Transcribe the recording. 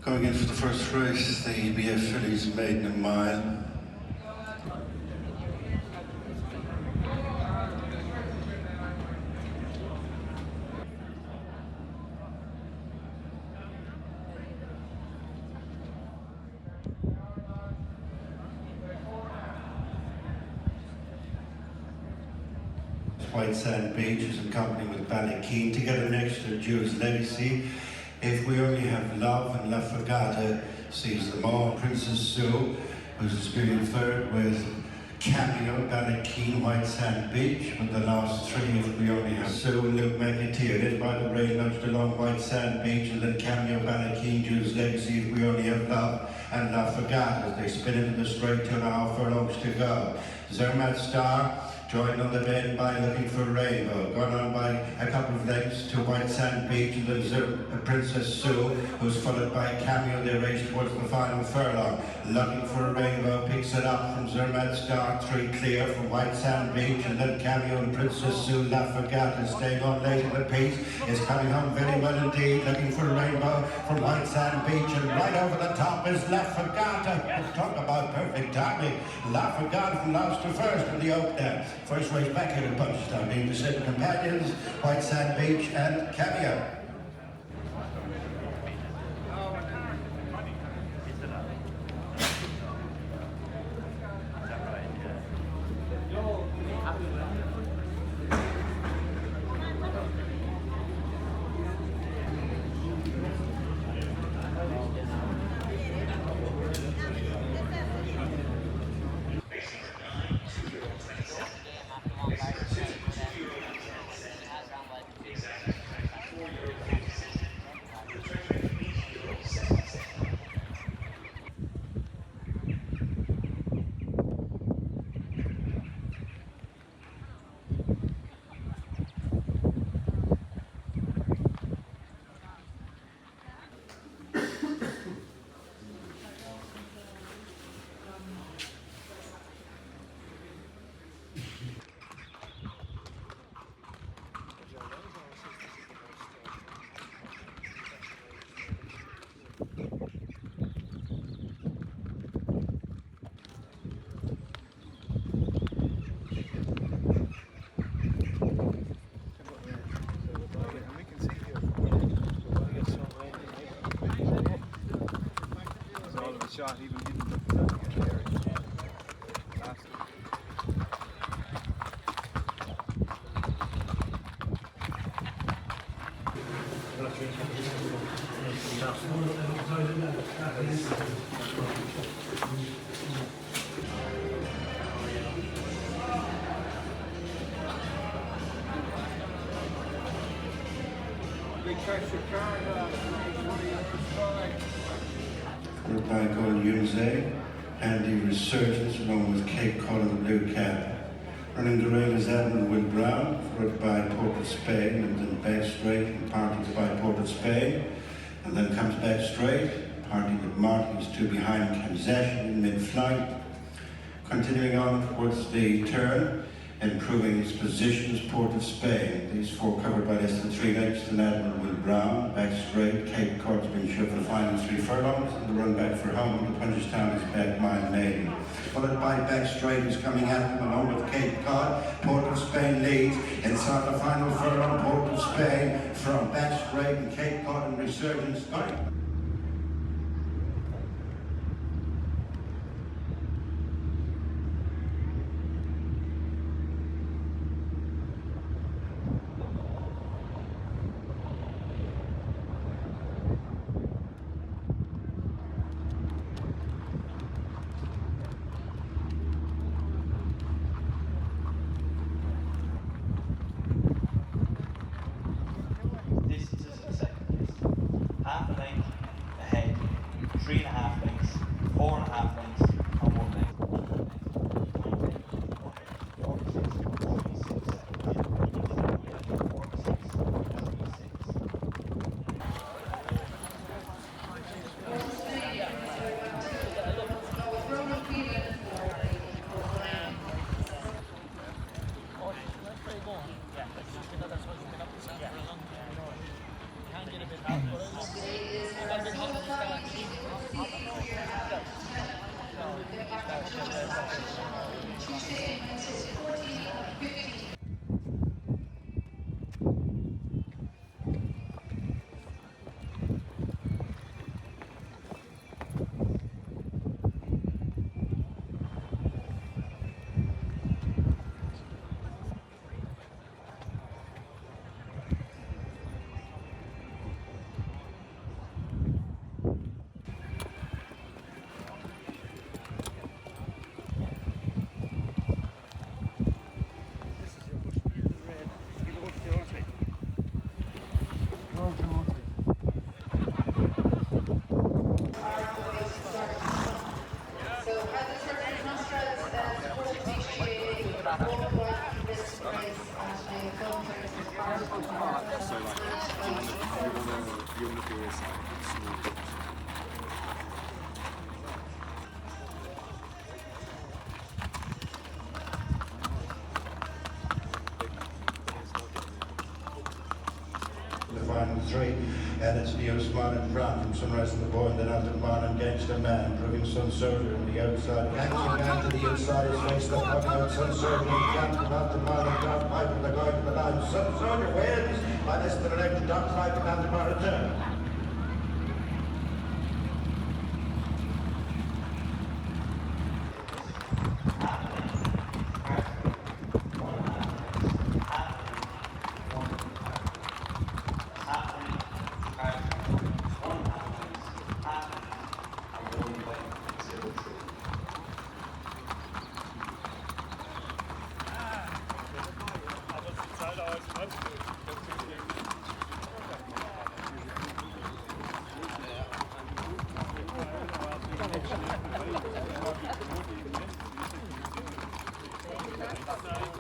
Going in for the first race, the EBF fillies maiden a mile. White Sand Beach is accompanied with Ballykeen. Together next to Jew's Legacy. If We Only Have Love and La Fregata sees them all. Princess Sue, who's experienced third with Cameo, Ballykeen, White Sand Beach. With the last three, If We Only Have Sue and Luke McAteer. Led by the rail nudged along White Sand Beach, and then Cameo, Ballykeen, Jew's Legacy, If We Only Have Love and La Fregata as they spin into the straight 2.5 furlongs to go. Zermatt Star joined on the bend by Looking for Rainbow, gone on by a couple of lengths to White Sand Beach, and then Princess Sue, who's followed by Cameo. They race towards the final furlong. Looking for Rainbow picks it up from Zermatt Star, 3 clear from White Sand Beach, and then Cameo and Princess Sue. La Fregata staying on late in the piece, is coming home very well indeed. Looking for Rainbow from White Sand Beach, and right over the top is La Fregata. Talk about perfect timing. La Fregata from last to first in the opener. First race back here at Punchestown, being the same companions, White Sand Beach and Cameo. Shot even didn't look at that again there. Big pressure By Gold Unze and the Resurgence, along with Cape Cod and the Blue Cap. Running the rail is Admiral Will Brown, followed by Port of Spain, and then back straight and parties by Port of Spain, and then comes back straight, parting with Martin's 2 behind Kamzashin in mid-flight. Continuing on towards the turn, improving its positions, Port of Spain. These 4 covered by less than 3 lengths, then Admiral Will Brown, back straight, Cape Cod's been shoved for the final 3 furlongs, and the run back for home, the Punchestown is back mile maiden. Followed by back straight is coming at them along with Cape Cod. Port of Spain leads, inside the final furlong, Port of Spain from back straight and Cape Cod and Resurgence. Half a length ahead, 3.5 lengths, 4.5 lengths, and 1 length. Today is The final three, and it's the Usman in front from Sunrise in the Boy, and then after Man and Gangster Man, proving Sun Soldier on the outside. Gangster Man to the inside, his face the fuck out, Sun Soldier in front, and after Man and Dark Pipe, and they're going to the line. Sun Soldier wins by less than an extra Dark Pipe, and after Man return. Nein.